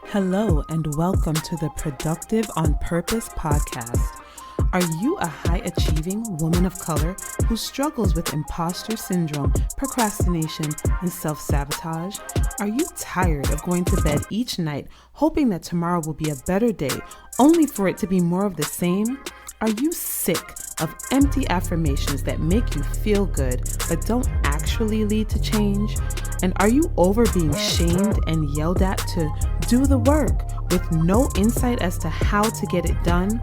Hello and welcome to the Productive on Purpose podcast. Are you a high-achieving woman of color who struggles with imposter syndrome, procrastination, and self-sabotage? Are you tired of going to bed each night hoping that tomorrow will be a better day, only for it to be more of the same? Are you sick of empty affirmations that make you feel good but don't actually lead to change? And are you over being shamed and yelled at to do the work with no insight as to how to get it done?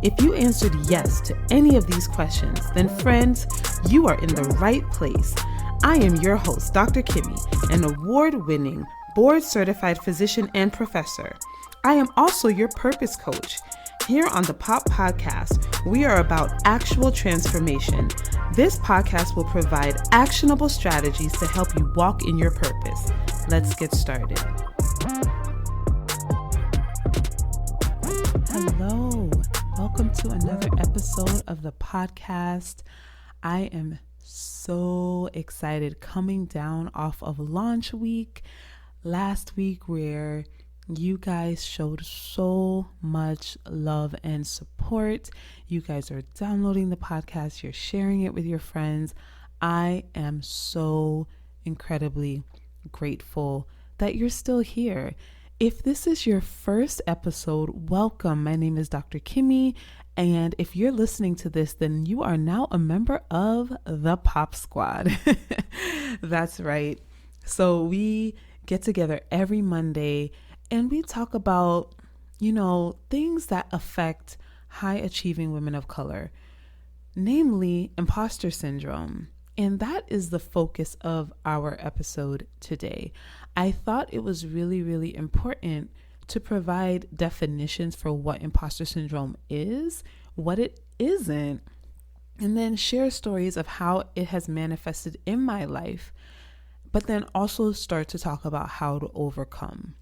If you answered yes to any of these questions, then friends, you are in the right place. I am your host, Dr. Kimmy, an award-winning, board-certified physician and professor. I am also your purpose coach. Here on the POP Podcast, we are about actual transformation. This podcast will provide actionable strategies to help you walk in your purpose. Let's get started. Hello, welcome to another episode of the podcast. I am so excited coming down off of launch week last week where you guys showed so much love and support. You guys are downloading the podcast. You're sharing it with your friends. I am so incredibly grateful that you're still here. If this is your first episode, welcome. My name is Dr. Kimmy. And if you're listening to this, then you are now a member of the Pop Squad. That's right. So we get together every Monday and we talk about, things that affect high achieving women of color, namely imposter syndrome. And that is the focus of our episode today. I thought it was really, really important to provide definitions for what imposter syndrome is, what it isn't, and then share stories of how it has manifested in my life, but then also start to talk about how to overcome.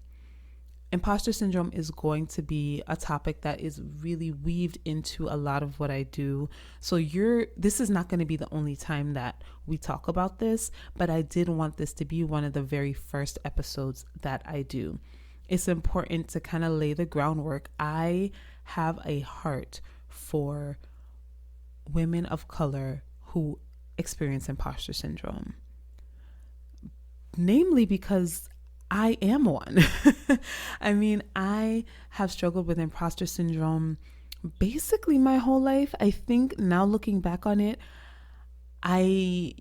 Imposter syndrome is going to be a topic that is really weaved into a lot of what I do. So this is not going to be the only time that we talk about this, but I did want this to be one of the very first episodes that I do. It's important to kind of lay the groundwork. I have a heart for women of color who experience imposter syndrome, namely because I am one. I mean, I have struggled with imposter syndrome basically my whole life. I think now looking back on it, I,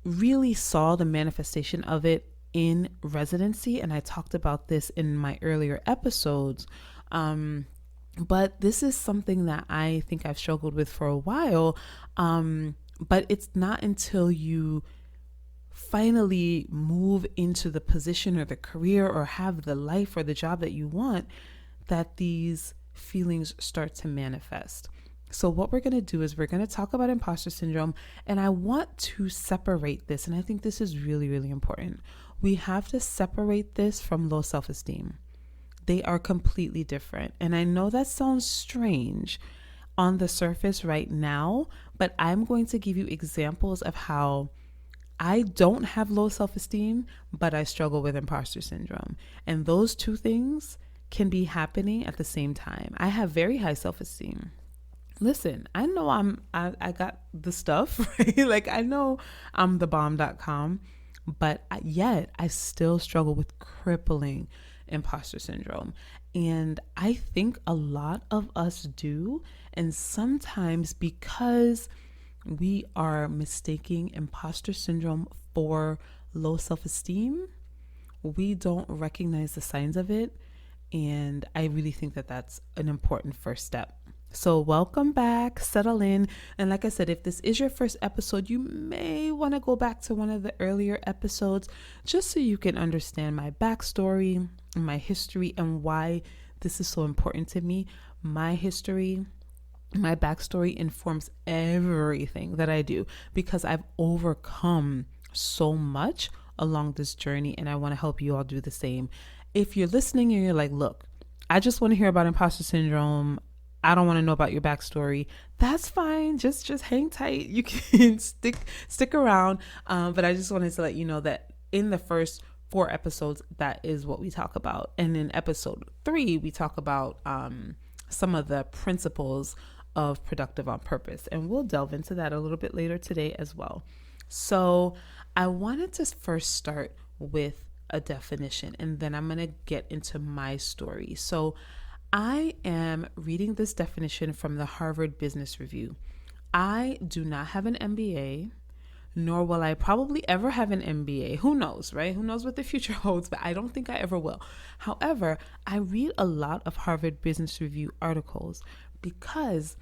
really saw the manifestation of it in residency. And I talked about this in my earlier episodes. But this is something that I think I've struggled with for a while. But it's not until you finally move into the position or the career or have the life or the job that you want that these feelings start to manifest. So what we're going to do is we're going to talk about imposter syndrome, and I want to separate this, and I think this is really, really important. We have to separate this from low self-esteem. They are completely different. And I know that sounds strange on the surface right now, but I'm going to give you examples of how I don't have low self-esteem, but I struggle with imposter syndrome. And those two things can be happening at the same time. I have very high self-esteem. Listen, I know I got the stuff, right? Like I know I'm the bomb.com, but yet I still struggle with crippling imposter syndrome. And I think a lot of us do. And sometimes because we are mistaking imposter syndrome for low self-esteem, we don't recognize the signs of it. And I really think that that's an important first step. So welcome back, settle in. And like I said, if this is your first episode, you may want to go back to one of the earlier episodes just so you can understand my backstory, my history, and why this is so important to me. My history, my backstory informs everything that I do because I've overcome so much along this journey, and I want to help you all do the same. If you're listening and you're like, look, I just want to hear about imposter syndrome, I don't want to know about your backstory. That's fine. Just hang tight. You can stick around. But I just wanted to let you know that in the first 4 episodes, that is what we talk about. And in episode 3, we talk about some of the principles of productive on purpose. And we'll delve into that a little bit later today as well. So I wanted to first start with a definition, and then I'm going to get into my story. So I am reading this definition from the Harvard Business Review. I do not have an MBA, nor will I probably ever have an MBA. Who knows, right? Who knows what the future holds, but I don't think I ever will. However, I read a lot of Harvard Business Review articles because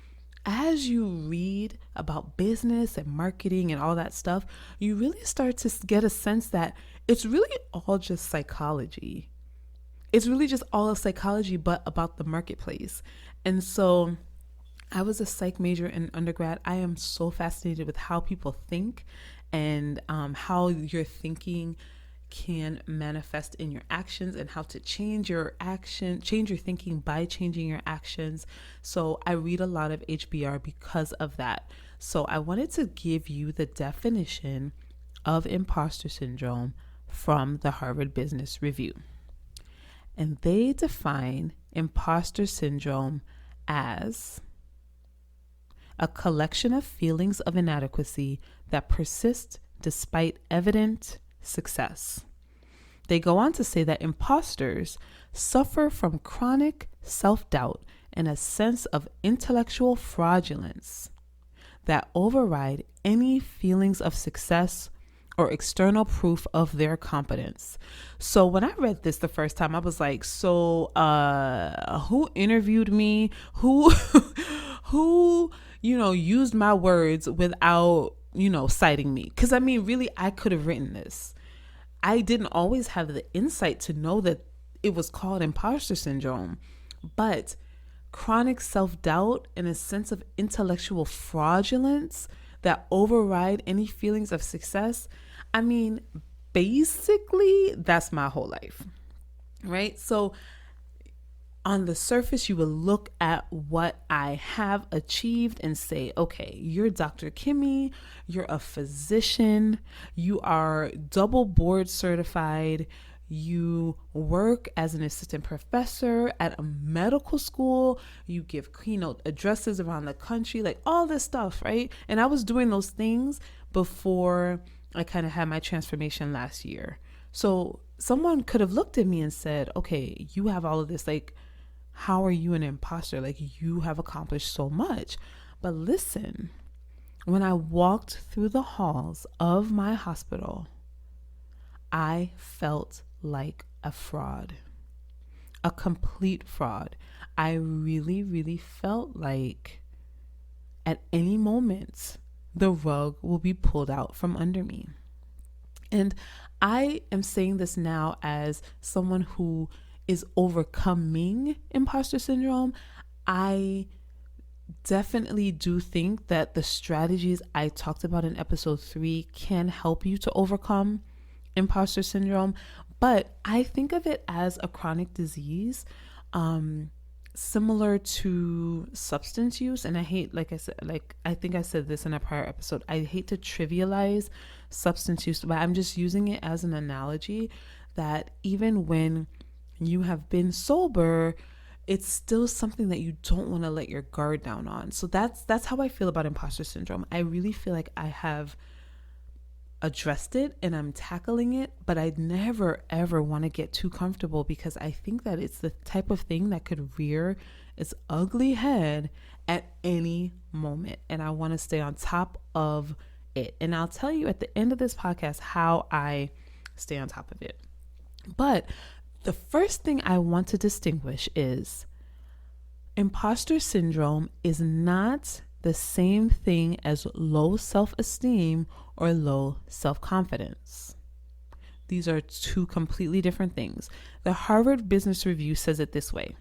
as you read about business and marketing and all that stuff, you really start to get a sense that it's really all just psychology. It's really just all of psychology, but about the marketplace. And so I was a psych major in undergrad. I am so fascinated with how people think and how your thinking can manifest in your actions and how to change your thinking by changing your actions. So I read a lot of HBR because of that. So I wanted to give you the definition of imposter syndrome from the Harvard Business Review. And they define imposter syndrome as a collection of feelings of inadequacy that persist despite evident success. They go on to say that imposters suffer from chronic self-doubt and a sense of intellectual fraudulence that override any feelings of success or external proof of their competence. So when I read this the first time, I was like, so who interviewed me? Who used my words without, citing me? Because I mean, really, I could have written this. I didn't always have the insight to know that it was called imposter syndrome, but chronic self-doubt and a sense of intellectual fraudulence that override any feelings of success. I mean, basically, that's my whole life, right? So on the surface, you will look at what I have achieved and say, okay, you're Dr. Kimmy, you're a physician, you are double board certified, you work as an assistant professor at a medical school, you give keynote addresses around the country, like all this stuff, right? And I was doing those things before I kind of had my transformation last year. So someone could have looked at me and said, okay, you have all of this, like, how are you an imposter? Like, you have accomplished so much. But listen, when I walked through the halls of my hospital, I felt like a fraud, a complete fraud. I really, really felt like at any moment, the rug will be pulled out from under me. And I am saying this now as someone who is overcoming imposter syndrome. I definitely do think that the strategies I talked about in episode 3 can help you to overcome imposter syndrome. But I think of it as a chronic disease, similar to substance use. And I hate, I think I said this in a prior episode, I hate to trivialize substance use, but I'm just using it as an analogy that even when you have been sober, it's still something that you don't want to let your guard down on. So that's how I feel about imposter syndrome. I really feel like I have addressed it and I'm tackling it, but I never ever want to get too comfortable because I think that it's the type of thing that could rear its ugly head at any moment. And I want to stay on top of it. And I'll tell you at the end of this podcast how I stay on top of it. But the first thing I want to distinguish is imposter syndrome is not the same thing as low self-esteem or low self-confidence. These are two completely different things. The Harvard Business Review says it this way: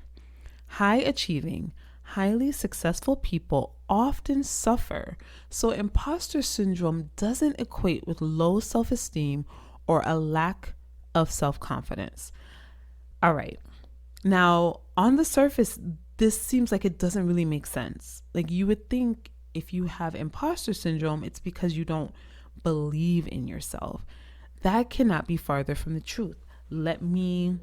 high achieving, highly successful people often suffer. So imposter syndrome doesn't equate with low self-esteem or a lack of self-confidence. All right. Now, on the surface, this seems like it doesn't really make sense. Like, you would think if you have imposter syndrome, it's because you don't believe in yourself. That cannot be farther from the truth. Let me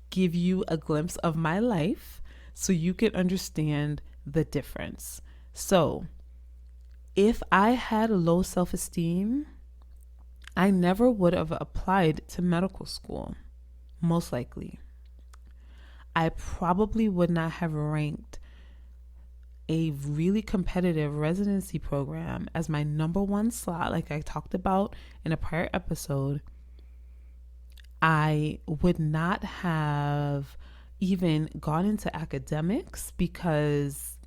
give you a glimpse of my life so you can understand the difference. So, if I had low self-esteem, I never would have applied to medical school, most likely. I probably would not have ranked a really competitive residency program as my number one slot, like I talked about in a prior episode. I would not have even gone into academics, because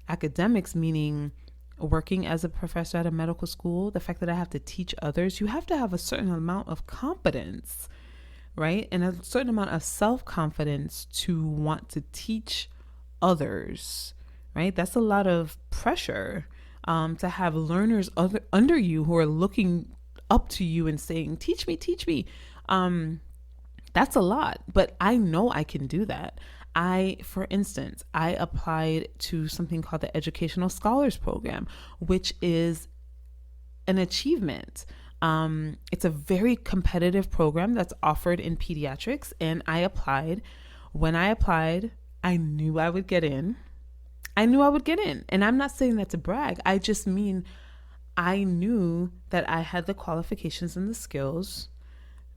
academics, meaning working as a professor at a medical school, the fact that I have to teach others, you have to have a certain amount of competence, right? And a certain amount of self-confidence to want to teach others, right? That's a lot of pressure, to have learners under you who are looking up to you and saying, teach me, teach me. That's a lot, but I know I can do that. For instance, I applied to something called the Educational Scholars Program, which is an achievement. It's a very competitive program that's offered in pediatrics, and I applied. When I applied, I knew I would get in. And I'm not saying that to brag. I just mean I knew that I had the qualifications and the skills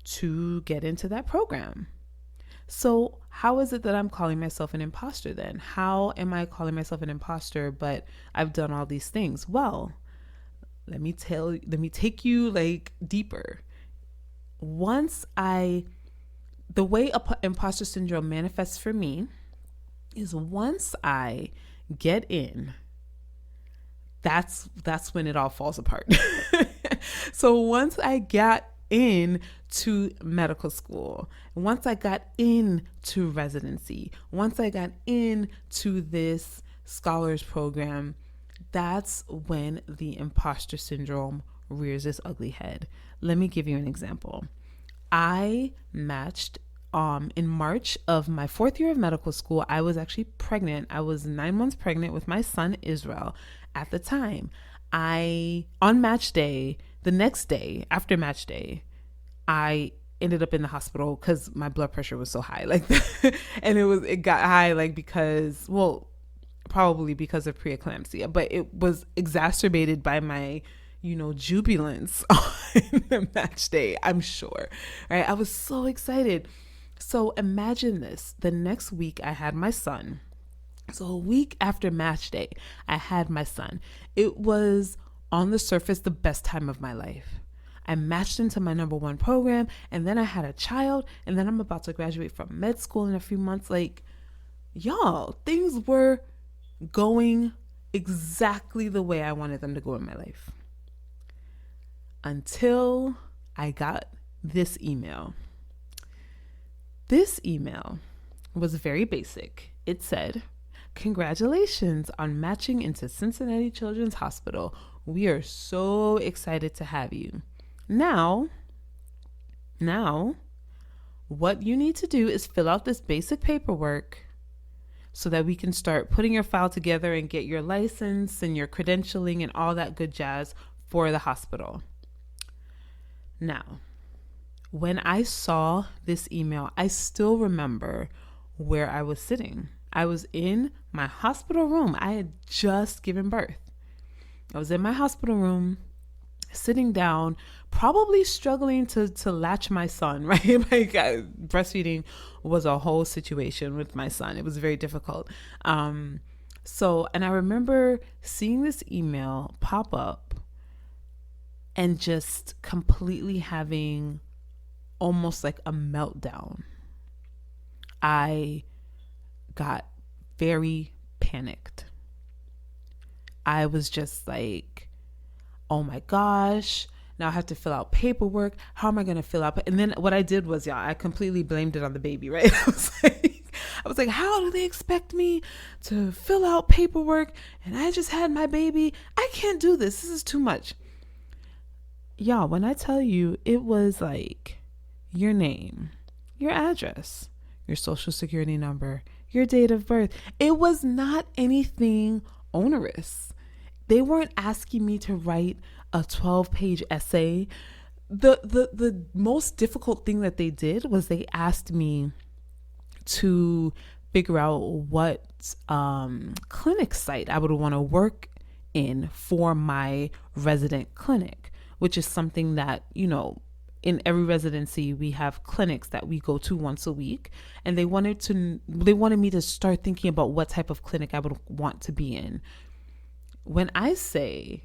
to get into that program. So how is it that I'm calling myself an imposter then? How am I calling myself an imposter, but I've done all these things? Well, let me take you like deeper. The way imposter syndrome manifests for me is once I get in, that's when it all falls apart. So once I got into medical school, once I got into residency, once I got into this scholars program, that's when the imposter syndrome rears its ugly head. Let me give you an example. I matched in March of my 4th year of medical school. I was actually pregnant. I was 9 months pregnant with my son, Israel, at the time. On match day, the next day after match day, I ended up in the hospital because my blood pressure was so high, and it got high, probably because of preeclampsia, but it was exacerbated by my, jubilance on the match day, I'm sure, right? I was so excited. So imagine this, the next week I had my son. So a week after match day, I had my son. It was on the surface the best time of my life. I matched into my number one program, and then I had a child, and then I'm about to graduate from med school in a few months. Y'all, things were going exactly the way I wanted them to go in my life. Until I got this email. This email was very basic. It said, "Congratulations on matching into Cincinnati Children's Hospital. We are so excited to have you. Now, what you need to do is fill out this basic paperwork so that we can start putting your file together and get your license and your credentialing and all that good jazz for the hospital." Now, when I saw this email, I still remember where I was sitting. I was in my hospital room. I had just given birth. I was in my hospital room, sitting down, probably struggling to latch my son, right? Breastfeeding was a whole situation with my son. It was very difficult. And I remember seeing this email pop up and just completely having almost like a meltdown. I got very panicked. I was just like, oh my gosh, now I have to fill out paperwork. How am I going to fill out? And then what I did was, I completely blamed it on the baby, right? I was like, how do they expect me to fill out paperwork? And I just had my baby. I can't do this. This is too much. Y'all, when I tell you, it was like your name, your address, your social security number, your date of birth. It was not anything onerous. They weren't asking me to write a 12-page essay. The most difficult thing that they did was they asked me to figure out what clinic site I would want to work in for my resident clinic, which is something that, in every residency we have clinics that we go to once a week, and they wanted me to start thinking about what type of clinic I would want to be in. When I say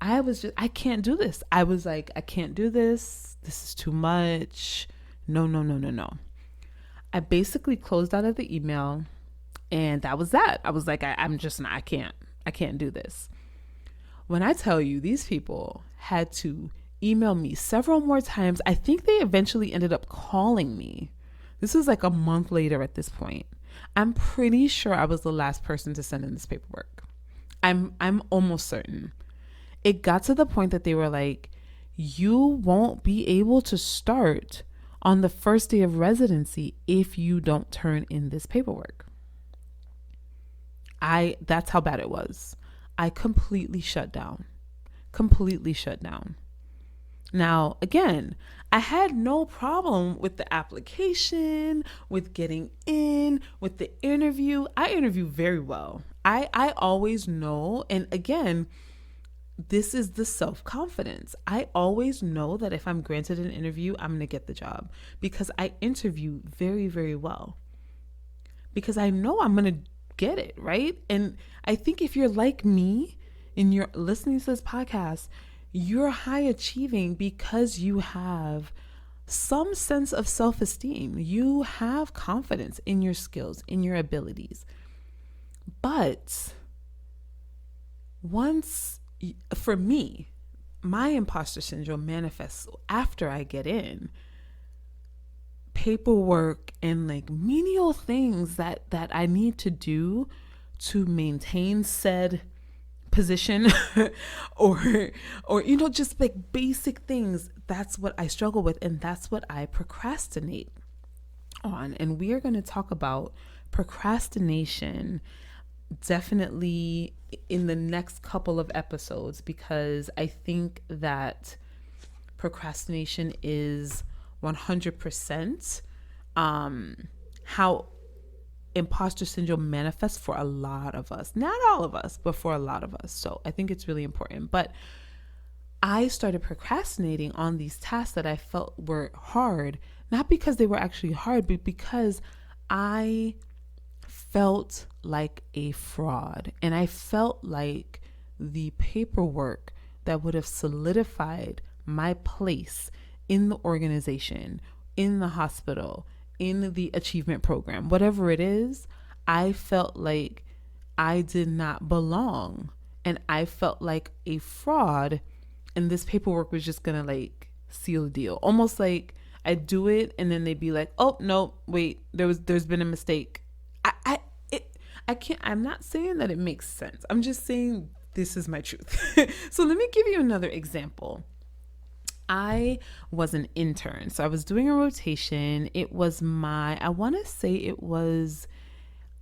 I can't do this. I was like, I can't do this. This is too much. No. I basically closed out of the email, and that was that. I was like, I can't do this. When I tell you, these people had to email me several more times. I think they eventually ended up calling me. This was like a month later at this point. I'm pretty sure I was the last person to send in this paperwork. I'm almost certain. It got to the point that they were like, you won't be able to start on the first day of residency if you don't turn in this paperwork. That's how bad it was. I completely shut down. Now, again, I had no problem with the application, with getting in, with the interview. I interview very well. I always know, and again, this is the self-confidence. I always know that if I'm granted an interview, I'm going to get the job because I interview very, very well. Because I know I'm going to get it, right? And I think if you're like me and you're listening to this podcast, you're high achieving because you have some sense of self-esteem. You have confidence in your skills, in your abilities. But for me, my imposter syndrome manifests after I get in. Paperwork and like menial things that I need to do to maintain said position or just like basic things. That's what I struggle with, and that's what I procrastinate on. And we are going to talk about procrastination definitely in the next couple of episodes, because I think that procrastination is 100% how imposter syndrome manifests for a lot of us. Not all of us, but for a lot of us. So I think it's really important. But I started procrastinating on these tasks that I felt were hard, not because they were actually hard, but because I felt like a fraud. And I felt like the paperwork that would have solidified my place in the organization, in the hospital, in the achievement program, whatever it is, I felt like I did not belong. And I felt like a fraud. And this paperwork was just going to like seal the deal. Almost like I do it and then they'd be like, oh, no, wait, there's been a mistake. I'm not saying that it makes sense. I'm just saying this is my truth. So let me give you another example. I was an intern. So I was doing a rotation. It was I want to say it was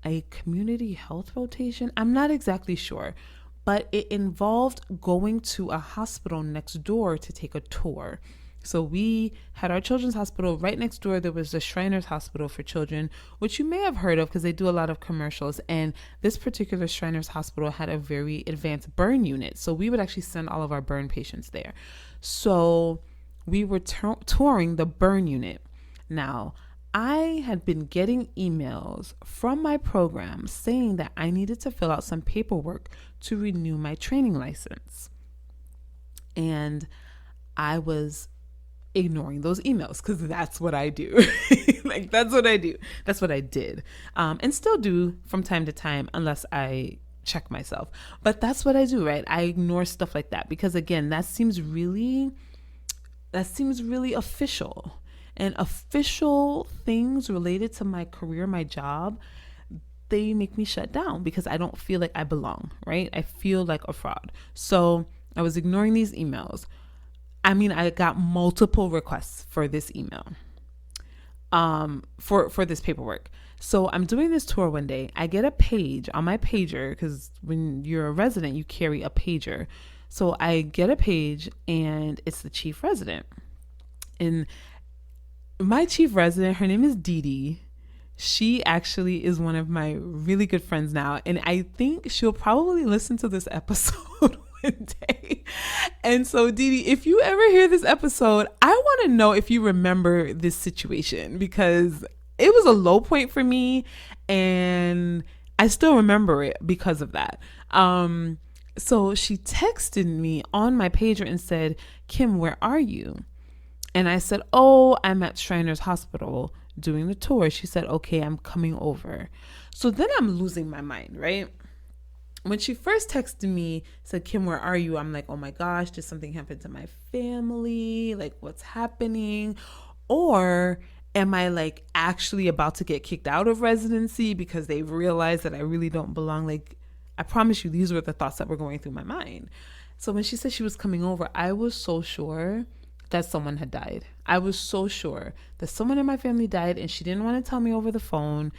a community health rotation. I'm not exactly sure, but it involved going to a hospital next door to take a tour. So we had our children's hospital right next door. There was the Shriners Hospital for Children, which you may have heard of because they do a lot of commercials. And this particular Shriners Hospital had a very advanced burn unit. So we would actually send all of our burn patients there. So we were touring the burn unit. Now, I had been getting emails from my program saying that I needed to fill out some paperwork to renew my training license. And I was ignoring those emails because that's what I do. That's what I do. That's what I did. And still do from time to time unless I check myself. But that's what I do, right? I ignore stuff like that because, again, that seems really official. And official things related to my career, my job, they make me shut down because I don't feel like I belong, right? I feel like a fraud. So I was ignoring these emails. I got multiple requests for this email. for this paperwork. So I'm doing this tour one day. I get a page on my pager, because when you're a resident, you carry a pager. So I get a page and it's the chief resident. And my chief resident, her name is Dee Dee. She actually is one of my really good friends now. And I think she'll probably listen to this episode one day. And so, Dee Dee, if you ever hear this episode, I want to know if you remember this situation, because it was a low point for me and I still remember it because of that. So she texted me on my pager and said, "Kim, where are you?" And I said, "Oh, I'm at Shriners Hospital doing the tour." She said, "Okay, I'm coming over." So then I'm losing my mind, right? When she first texted me, said, "Kim, where are you?" I'm like, oh my gosh, did something happen to my family? Like, what's happening? Or am I like actually about to get kicked out of residency because they've realized that I really don't belong? Like, I promise you, these were the thoughts that were going through my mind. So when she said she was coming over, I was so sure that someone had died. I was so sure that someone in my family died, and she didn't want to tell me over the phone,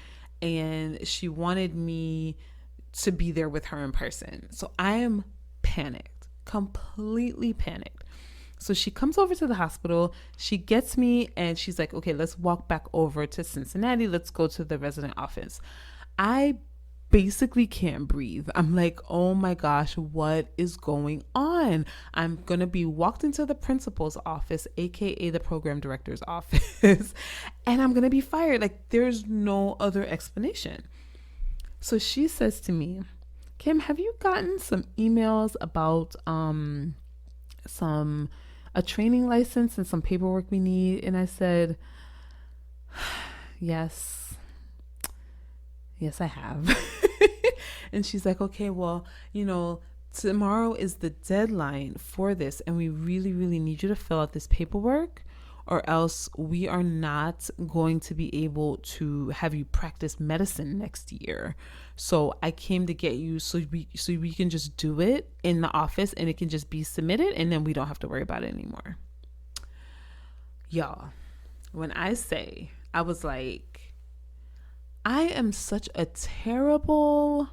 and she wanted me to be there with her in person. So I am panicked, completely panicked. So she comes over to the hospital, she gets me, and she's like, "Okay, let's walk back over to Cincinnati. Let's go to the resident office." I basically can't breathe. I'm like, oh my gosh, what is going on? I'm going to be walked into the principal's office, AKA the program director's office, and I'm going to be fired. Like, there's no other explanation. So she says to me, "Kim, have you gotten some emails about a training license and some paperwork we need?" And I said, yes, I have. And she's like, "Okay, well, tomorrow is the deadline for this, and we really, really need you to fill out this paperwork, or else we are not going to be able to have you practice medicine next year. So I came to get you so we can just do it in the office, and it can just be submitted, and then we don't have to worry about it anymore." Y'all, when I say, I was like, I am such a terrible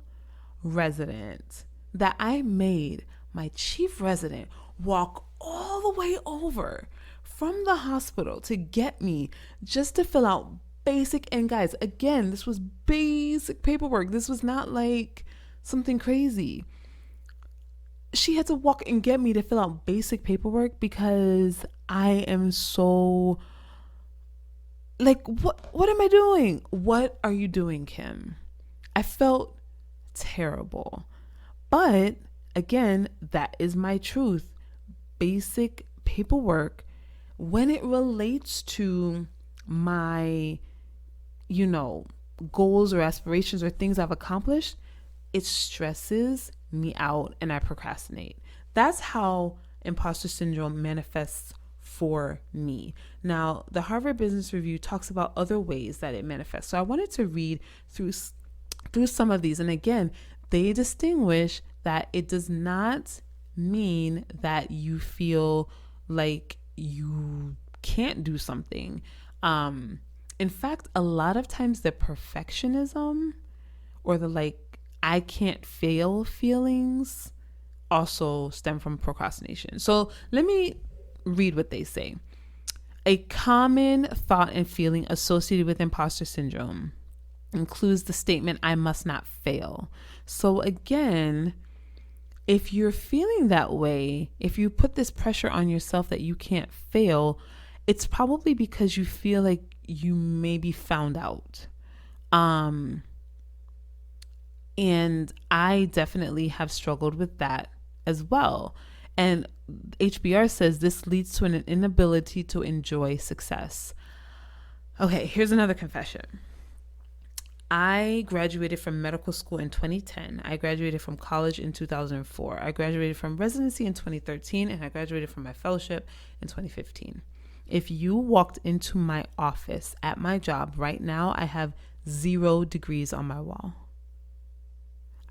resident that I made my chief resident walk all the way over from the hospital to get me just to fill out basic, and guys, again, this was basic paperwork. This was not like something crazy. She had to walk and get me to fill out basic paperwork because I am so like, what am I doing? What are you doing, Kim? I felt terrible. But again, that is my truth. Basic paperwork, when it relates to my, goals or aspirations or things I've accomplished, it stresses me out and I procrastinate. That's how imposter syndrome manifests for me. Now, the Harvard Business Review talks about other ways that it manifests. So I wanted to read through some of these. And again, they distinguish that it does not mean that you feel like you can't do something. In fact, a lot of times the perfectionism or the I can't fail feelings also stem from procrastination. So let me read what they say. A common thought and feeling associated with imposter syndrome includes the statement, "I must not fail." So again, if you're feeling that way, if you put this pressure on yourself that you can't fail, it's probably because you feel like you may be found out. And I definitely have struggled with that as well. And HBR says this leads to an inability to enjoy success. Okay, here's another confession. I graduated from medical school in 2010. I graduated from college in 2004. I graduated from residency in 2013, and I graduated from my fellowship in 2015. If you walked into my office at my job right now, I have 0 degrees on my wall.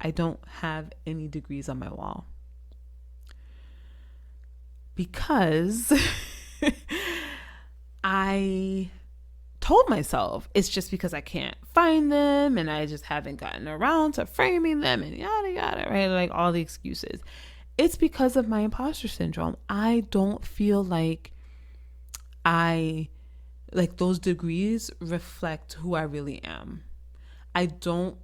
I don't have any degrees on my wall. Because I told myself it's just because I can't find them and I just haven't gotten around to framing them and yada yada, right? Like all the excuses. It's because of my imposter syndrome. I don't feel like those degrees reflect who I really am. I don't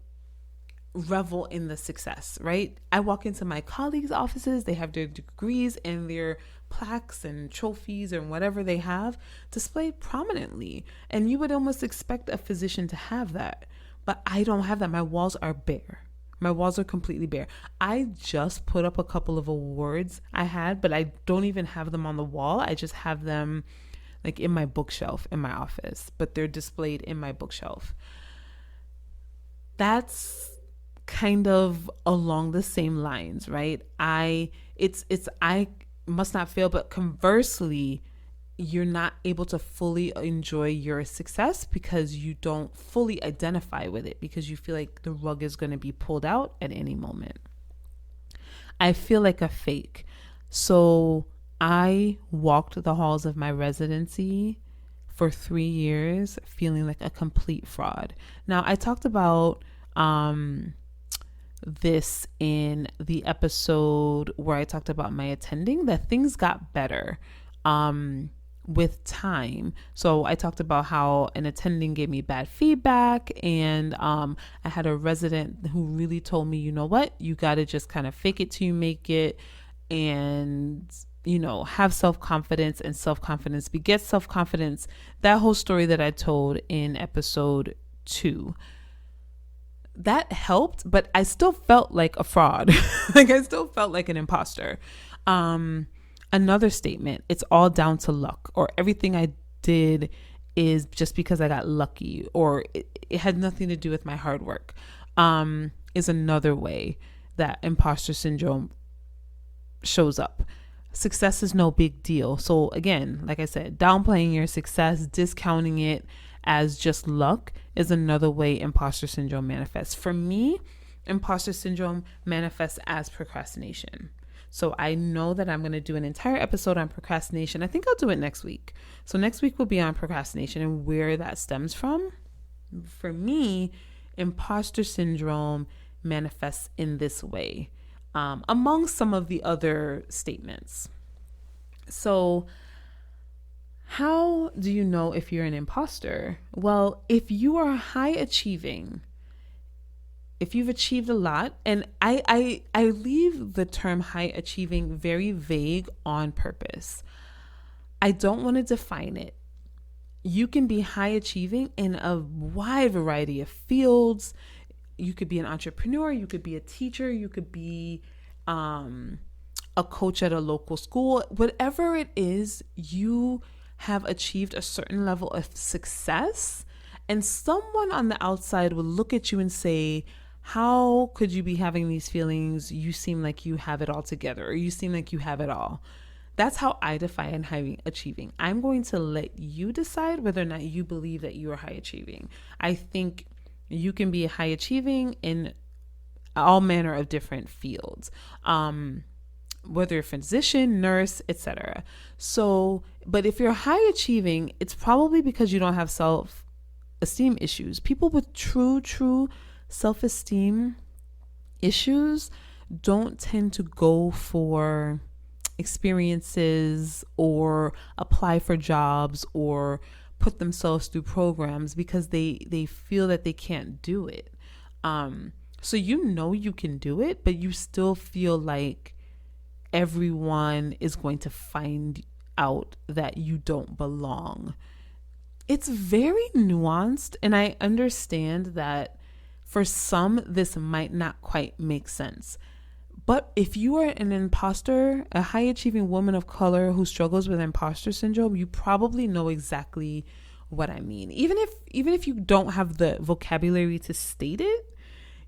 revel in the success, right? I walk into my colleagues' offices, they have their degrees and their plaques and trophies and whatever they have displayed prominently. And you would almost expect a physician to have that. But I don't have that. My walls are bare. My walls are completely bare. I just put up a couple of awards I had, but I don't even have them on the wall. I just have them like in my bookshelf in my office, but they're displayed in my bookshelf. That's kind of along the same lines, right? I must not fail, but conversely, you're not able to fully enjoy your success because you don't fully identify with it, because you feel like the rug is going to be pulled out at any moment. I feel like a fake. So I walked the halls of my residency for 3 years feeling like a complete fraud. Now, I talked about this in the episode where I talked about my attending, that things got better with time. So I talked about how an attending gave me bad feedback, and I had a resident who really told me, you know what, you got to just kind of fake it till you make it, and have self-confidence, and self-confidence begets self-confidence. That whole story that I told in episode 2. That helped, but I still felt like a fraud. Like I still felt like an imposter. Another statement, it's all down to luck, or everything I did is just because I got lucky, or it had nothing to do with my hard work, is another way that imposter syndrome shows up. Success is no big deal. So again, like I said, downplaying your success, discounting it as just luck is another way imposter syndrome manifests. For me, imposter syndrome manifests as procrastination. So I know that I'm going to do an entire episode on procrastination. I think I'll do it next week. So next week will be on procrastination and where that stems from. For me, imposter syndrome manifests in this way, among some of the other statements. So how do you know if you're an imposter? Well, if you are high achieving, if you've achieved a lot, and I leave the term high achieving very vague on purpose. I don't want to define it. You can be high achieving in a wide variety of fields. You could be an entrepreneur, you could be a teacher, you could be a coach at a local school. Whatever it is, you have achieved a certain level of success, and someone on the outside will look at you and say, how could you be having these feelings? You seem like you have it all together, or you seem like you have it all. That's how I define high achieving. I'm going to let you decide whether or not you believe that you are high achieving. I think you can be high achieving in all manner of different fields. Whether you're a physician, nurse, etc. So, but if you're high achieving, it's probably because you don't have self-esteem issues. People with true self-esteem issues don't tend to go for experiences or apply for jobs or put themselves through programs because they feel that they can't do it. So you can do it, but you still feel like everyone is going to find out that you don't belong. It's very nuanced, and I understand that for some, this might not quite make sense. But if you are an imposter, a high achieving woman of color who struggles with imposter syndrome, you probably know exactly what I mean. Even if you don't have the vocabulary to state it,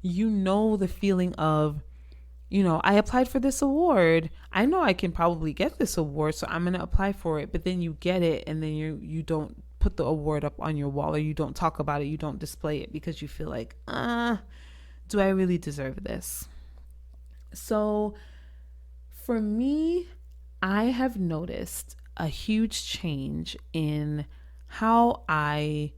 you know the feeling of, I applied for this award. I know I can probably get this award, so I'm going to apply for it. But then you get it, and then you don't put the award up on your wall, or you don't talk about it, you don't display it because you feel like, do I really deserve this? So for me, I have noticed a huge change in how I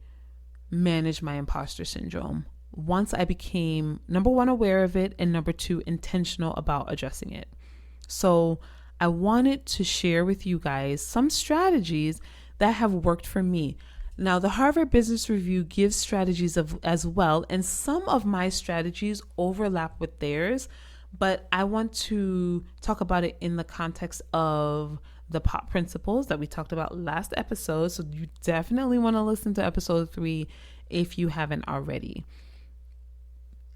manage my imposter syndrome once I became, number one, aware of it, and number two, intentional about addressing it. So I wanted to share with you guys some strategies that have worked for me. Now, the Harvard Business Review gives strategies as well, and some of my strategies overlap with theirs, but I want to talk about it in the context of the POP principles that we talked about last episode. So you definitely want to listen to episode 3 if you haven't already.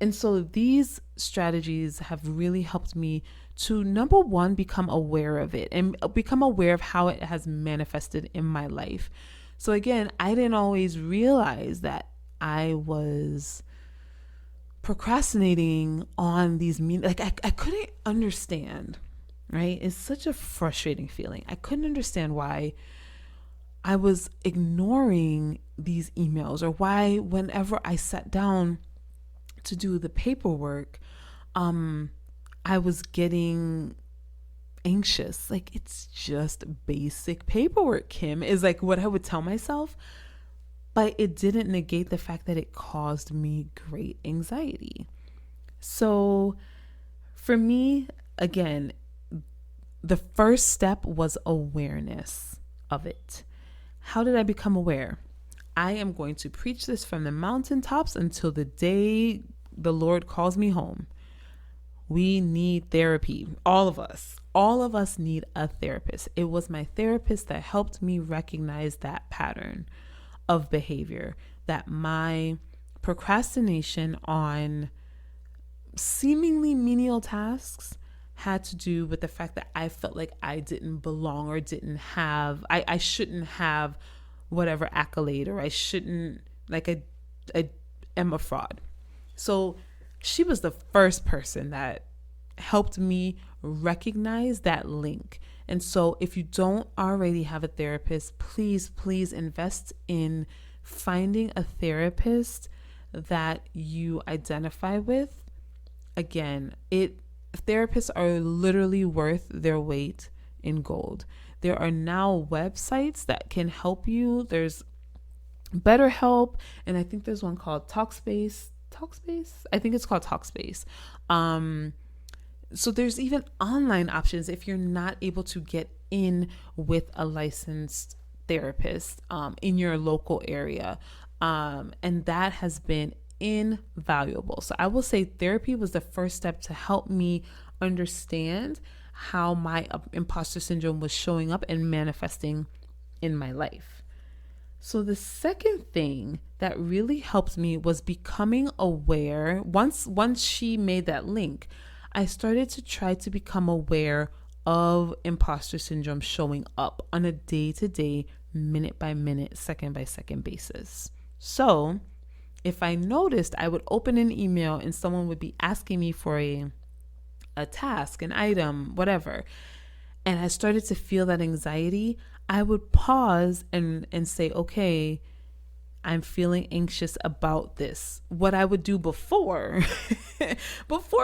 And so these strategies have really helped me to, number one, become aware of it and become aware of how it has manifested in my life. So again, I didn't always realize that I was procrastinating on these I couldn't understand, right? It's such a frustrating feeling. I couldn't understand why I was ignoring these emails, or why whenever I sat down to do the paperwork, I was getting anxious. Like, it's just basic paperwork, Kim, is like what I would tell myself. But it didn't negate the fact that it caused me great anxiety. So for me, again, the first step was awareness of it. How did I become aware? I am going to preach this from the mountaintops until the day the Lord calls me home. We need therapy. All of us need a therapist. It was my therapist that helped me recognize that pattern of behavior, that my procrastination on seemingly menial tasks had to do with the fact that I felt like I didn't belong, or didn't have, I shouldn't have whatever accolade, or I shouldn't, like, I am a fraud. So she was the first person that helped me recognize that link. And so if you don't already have a therapist, please invest in finding a therapist that you identify with. Again, therapists are literally worth their weight in gold. There are now websites that can help you. There's BetterHelp, and I think there's one called Talkspace. I think it's called Talkspace. So there's even online options if you're not able to get in with a licensed therapist in your local area. And that has been invaluable. So I will say therapy was the first step to help me understand how my imposter syndrome was showing up and manifesting in my life. So the second thing that really helped me was becoming aware. Once she made that link, I started to try to become aware of imposter syndrome showing up on a day-to-day, minute-by-minute, second-by-second basis. So if I noticed, I would open an email and someone would be asking me for a task, an item, whatever, and I started to feel that anxiety, I would pause and say, okay, I'm feeling anxious about this. What I would do before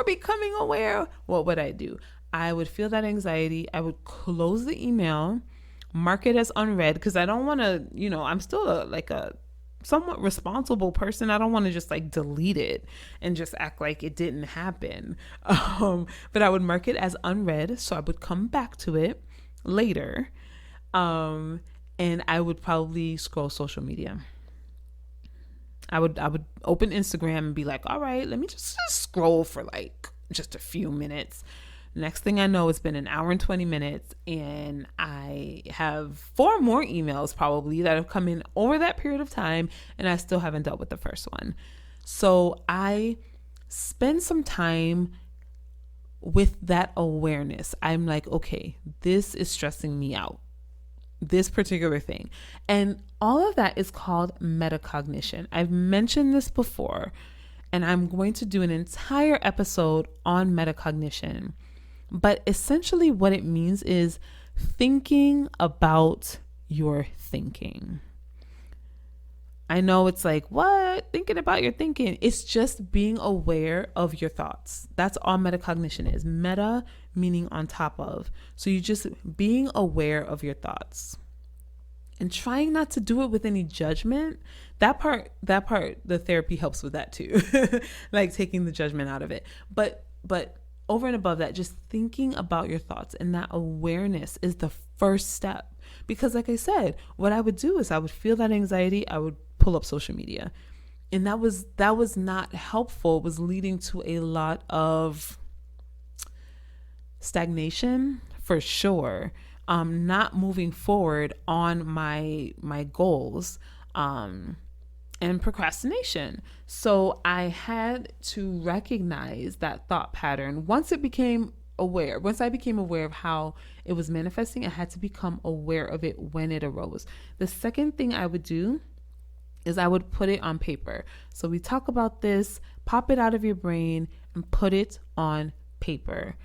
becoming aware, what would I do? I would feel that anxiety. I would close the email, mark it as unread, because I don't want to, I'm still a somewhat responsible person. I don't want to just delete it and just act like it didn't happen. But I would mark it as unread. So I would come back to it later. And I would probably scroll social media. I would open Instagram and be like, all right, let me just scroll for just a few minutes. Next thing I know, it's been an hour and 20 minutes, and I have 4 more emails probably that have come in over that period of time, and I still haven't dealt with the first one. So I spend some time with that awareness. I'm like, okay, this is stressing me out, this particular thing. And all of that is called metacognition. I've mentioned this before, and I'm going to do an entire episode on metacognition. But essentially what it means is thinking about your thinking. I know it's like, what? Thinking about your thinking? It's just being aware of your thoughts. That's all metacognition is. Meta meaning on top of. So you're just being aware of your thoughts. and trying not to do it with any judgment. That part, the therapy helps with that too. Like taking the judgment out of it. But over and above that, just thinking about your thoughts, and that awareness is the first step. Because like I said, what I would do is I would feel that anxiety, I would pull up social media. And that was not helpful. It was leading to a lot of stagnation for sure. Not moving forward on my goals, and procrastination. So I had to recognize that thought pattern. Once I became aware of how it was manifesting, I had to become aware of it when it arose. The second thing I would do is I would put it on paper. So we talk about this, pop it out of your brain and put it on paper.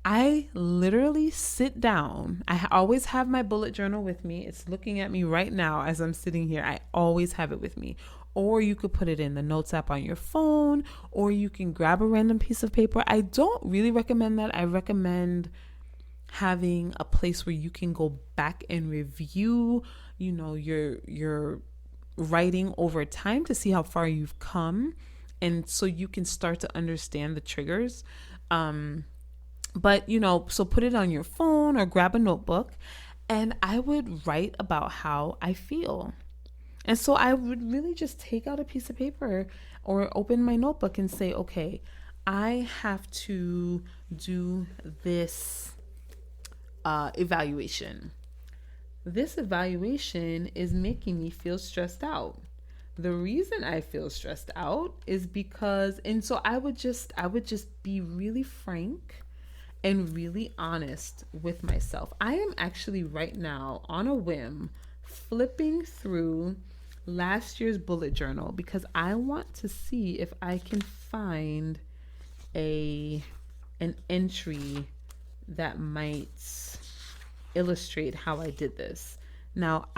I literally sit down. I always have my bullet journal with me. It's looking at me right now as I'm sitting here. I always have it with me. Or you could put it in the notes app on your phone, or you can grab a random piece of paper. I don't really recommend that. I recommend having a place where you can go back and review, your writing over time to see how far you've come. And so you can start to understand the triggers. But so put it on your phone or grab a notebook, and I would write about how I feel. And so I would really just take out a piece of paper or open my notebook and say, okay, I have to do this evaluation. This evaluation is making me feel stressed out. The reason I feel stressed out is because, and so I would just be really frank and really honest with myself. I am actually right now on a whim flipping through last year's bullet journal because I want to see if I can find an entry that might illustrate how I did this. Now,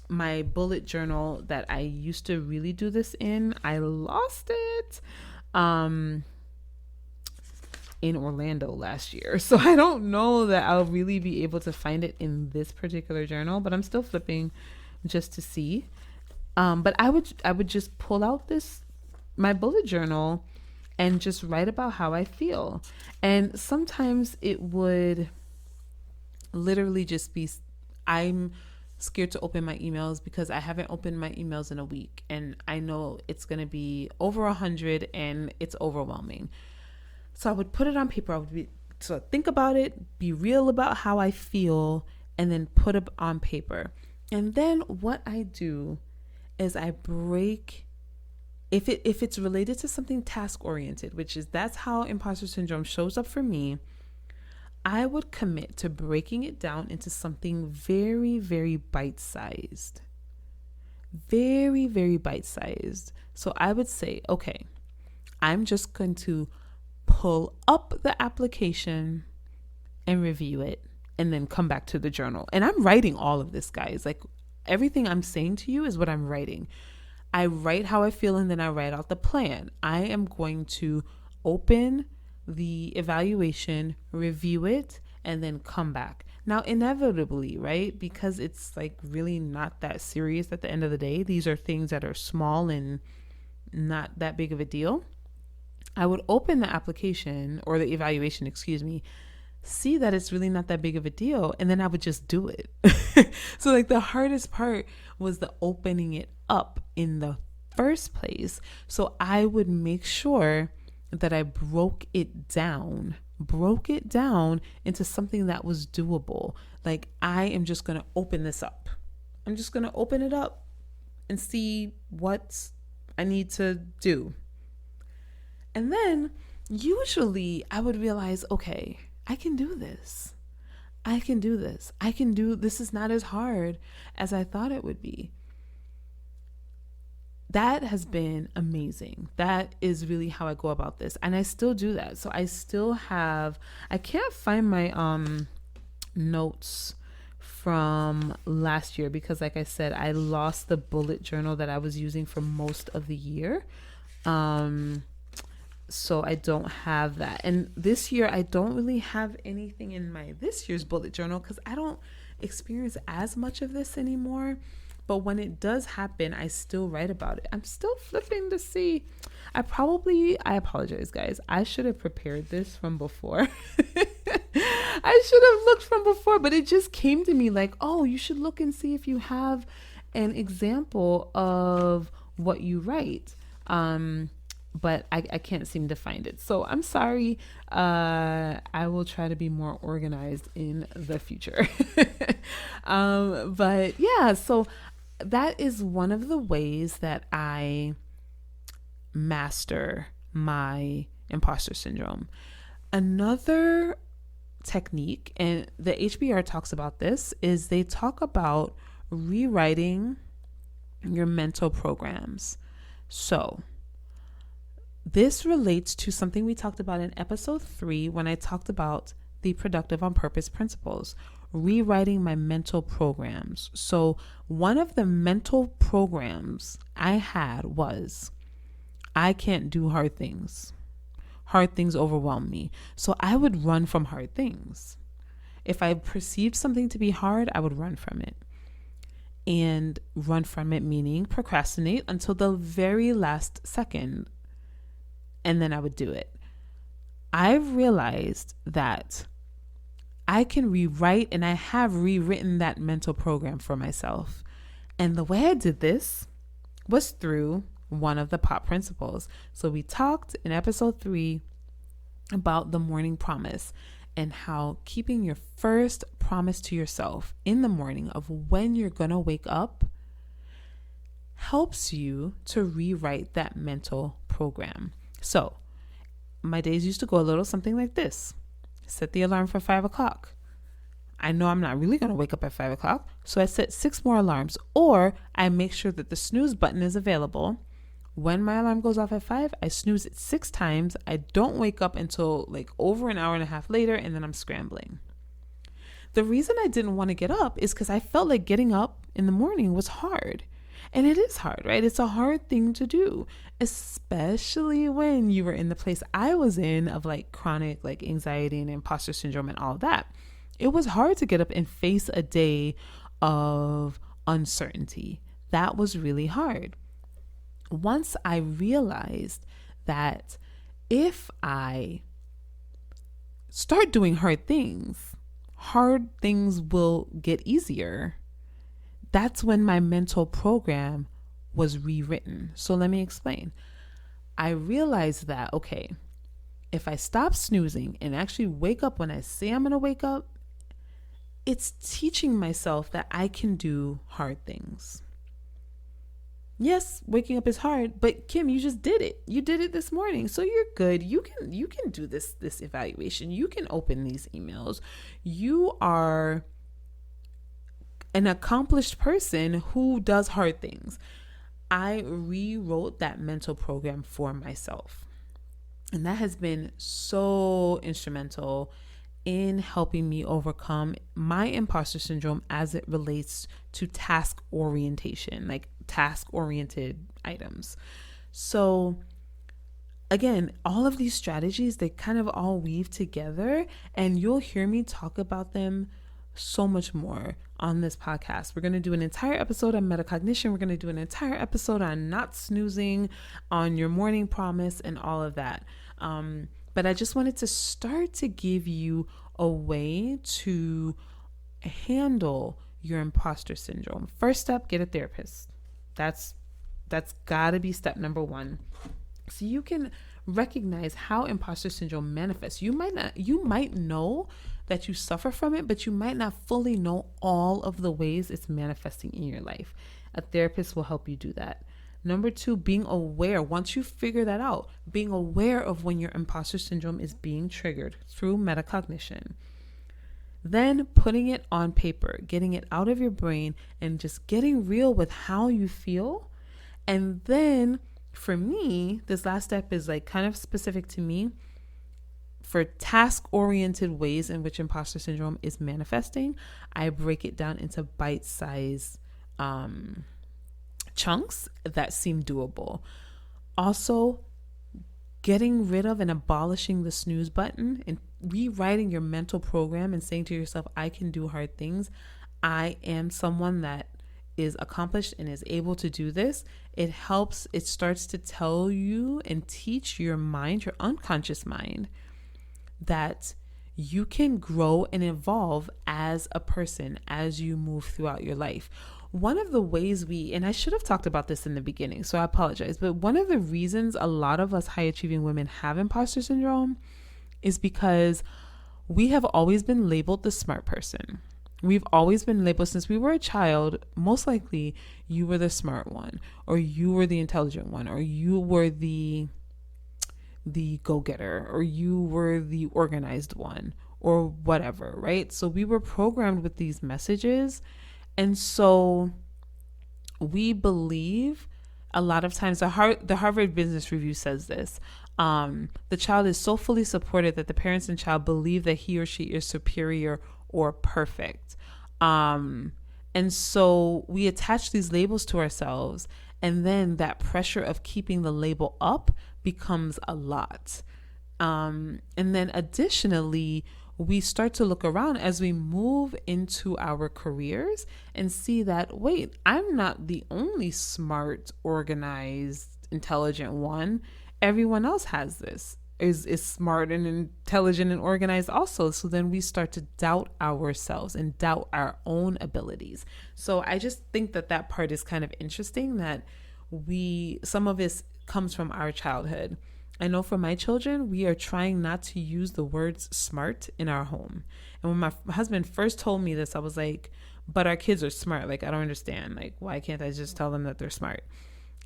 my bullet journal that I used to really do this in, I lost it in Orlando last year. So I don't know that I'll really be able to find it in this particular journal, but I'm still flipping just to see. But I would just pull out my bullet journal and just write about how I feel. And sometimes it would literally just be, I'm scared to open my emails because I haven't opened my emails in a week, and I know it's going to be over 100 and it's overwhelming. So I would put it on paper. So think about it, be real about how I feel, and then put it on paper. And then what I do is I break, if it's related to something task oriented, that's how imposter syndrome shows up for me, I would commit to breaking it down into something very, very bite-sized. Very, very bite-sized. So I would say, okay, I'm just going to pull up the application and review it and then come back to the journal. And I'm writing all of this, guys. Like, everything I'm saying to you is what I'm writing. I write how I feel and then I write out the plan. I am going to open the evaluation, review it, and then come back. Now, inevitably, right? Because it's like really not that serious at the end of the day. These are things that are small and not that big of a deal. I would open the application or the evaluation, see that it's really not that big of a deal, and then I would just do it. So like the hardest part was the opening it up in the first place. So I would make sure that I broke it down into something that was doable. Like, I am just going to open this up. I'm just going to open it up and see what I need to do. And then usually I would realize, okay, I can do this. This is not as hard as I thought it would be. That has been amazing. That is really how I go about this. And I still do that. So I can't find my notes from last year because, like I said, I lost the bullet journal that I was using for most of the year. So I don't have that. And this year, I don't really have anything in this year's bullet journal because experience as much of this anymore. But when it does happen, I still write about it. I'm still flipping to see. I apologize, guys. I should have prepared this from before. I should have looked from before, but it just came to me like, oh, you should look and see if you have an example of what you write. But I can't seem to find it. So I'm sorry. I will try to be more organized in the future. But yeah, so that is one of the ways that I master my imposter syndrome. Another technique, and the HBR talks about this, is they talk about rewriting your mental programs. So this relates to something we talked about in episode 3 when I talked about the productive on purpose principles, rewriting my mental programs. So one of the mental programs I had was, I can't do hard things. Hard things overwhelm me. So I would run from hard things. If I perceived something to be hard, I would run from it. And run from it meaning procrastinate until the very last second. And then I would do it. I've realized that I can rewrite, and I have rewritten that mental program for myself. And the way I did this was through one of the POP principles. So we talked in episode 3 about the morning promise and how keeping your first promise to yourself in the morning of when you're going to wake up helps you to rewrite that mental program. So my days used to go a little something like this. Set the alarm for 5 o'clock. I know I'm not really going to wake up at 5 o'clock, so I set 6 more alarms, or I make sure that the snooze button is available. When my alarm goes off at 5, I snooze it 6 times. I don't wake up until like over an hour and a half later, and then I'm scrambling. The reason I didn't want to get up is because I felt like getting up in the morning was hard. And it is hard, right? It's a hard thing to do, especially when you were in the place I was in of like chronic like anxiety and imposter syndrome and all of that. It was hard to get up and face a day of uncertainty. That was really hard. Once I realized that if I start doing hard things will get easier. That's when my mental program was rewritten. So let me explain. I realized that, okay, if I stop snoozing and actually wake up when I say I'm going to wake up, it's teaching myself that I can do hard things. Yes, waking up is hard, but Kim, you just did it. You did it this morning. So you're good. You can do this evaluation. You can open these emails. You are an accomplished person who does hard things. I rewrote that mental program for myself. And that has been so instrumental in helping me overcome my imposter syndrome as it relates to task orientation, like task-oriented items. So again, all of these strategies, they kind of all weave together, and you'll hear me talk about them so much more on this podcast. We're going to do an entire episode on metacognition. We're going to do an entire episode on not snoozing, on your morning promise, and all of that. But I just wanted to start to give you a way to handle your imposter syndrome. First step, get a therapist. That's gotta be step number 1. So you can recognize how imposter syndrome manifests. You might know that you suffer from it, but you might not fully know all of the ways it's manifesting in your life. A therapist will help you do that. Number 2, being aware. Once you figure that out, being aware of when your imposter syndrome is being triggered through metacognition. Then putting it on paper, getting it out of your brain and just getting real with how you feel. And then for me, this last step is like kind of specific to me. For task-oriented ways in which imposter syndrome is manifesting, I break it down into bite-sized chunks that seem doable. Also, getting rid of and abolishing the snooze button and rewriting your mental program and saying to yourself, I can do hard things. I am someone that is accomplished and is able to do this, it starts to tell you and teach your mind, your unconscious mind, that you can grow and evolve as a person as you move throughout your life. One of the ways and I should have talked about this in the beginning, so I apologize, but one of the reasons a lot of us high achieving women have imposter syndrome is because we have always been labeled the smart person. We've always been labeled since we were a child. Most likely you were the smart one, or you were the intelligent one, or you were the go-getter, or you were the organized one, or whatever, right? So we were programmed with these messages. And so we believe a lot of times, the Harvard Business Review says this, the child is so fully supported that the parents and child believe that he or she is superior or perfect. And so we attach these labels to ourselves, and then that pressure of keeping the label up becomes a lot. And then additionally, we start to look around as we move into our careers and see that, wait, I'm not the only smart, organized, intelligent one. Everyone else has this, is smart and intelligent and organized also. So then we start to doubt ourselves and doubt our own abilities. So I just think that part is kind of interesting, that some of this comes from our childhood. I know for my children, we are trying not to use the words smart in our home. And when my husband first told me this, I was like, but our kids are smart. Like, I don't understand. Like, why can't I just tell them that they're smart?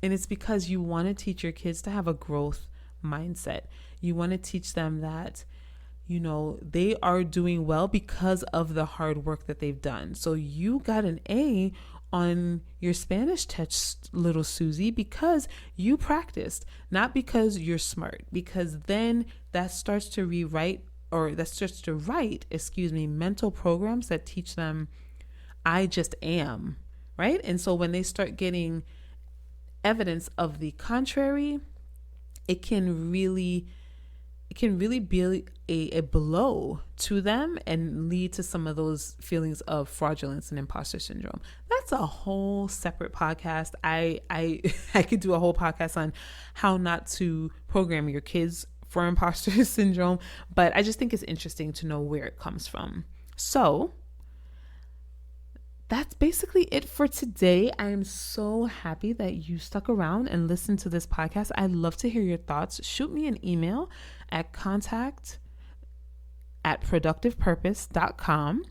And it's because you want to teach your kids to have a growth mindset. You want to teach them that, they are doing well because of the hard work that they've done. So you got an A on your Spanish test, little Susie, because you practiced, not because you're smart, because then that starts to write mental programs that teach them, I just am, right? And so when they start getting evidence of the contrary, it can really be a blow to them and lead to some of those feelings of fraudulence and imposter syndrome. That's a whole separate podcast. I could do a whole podcast on how not to program your kids for imposter syndrome, but I just think it's interesting to know where it comes from. So that's basically it for today. I am so happy that you stuck around and listened to this podcast. I'd love to hear your thoughts. Shoot me an email at contact@productivepurpose.com,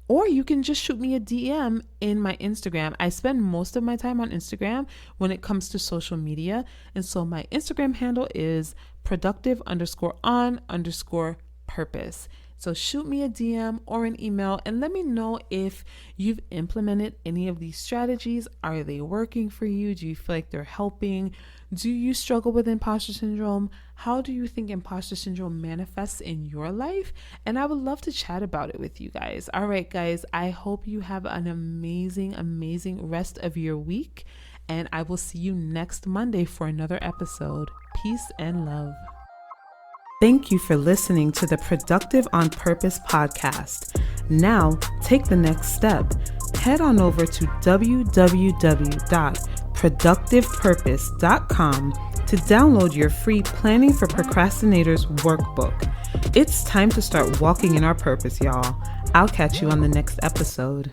or you can just shoot me a DM in my Instagram. I spend most of my time on Instagram when it comes to social media. And so my Instagram handle is productive_on_purpose. So shoot me a DM or an email and let me know if you've implemented any of these strategies. Are they working for you? Do you feel like they're helping? Do you struggle with imposter syndrome? How do you think imposter syndrome manifests in your life? And I would love to chat about it with you guys. All right, guys, I hope you have an amazing, amazing rest of your week. And I will see you next Monday for another episode. Peace and love. Thank you for listening to the Productive on Purpose podcast. Now, take the next step. Head on over to www.productivepurpose.com to download your free Planning for Procrastinators workbook. It's time to start walking in our purpose, y'all. I'll catch you on the next episode.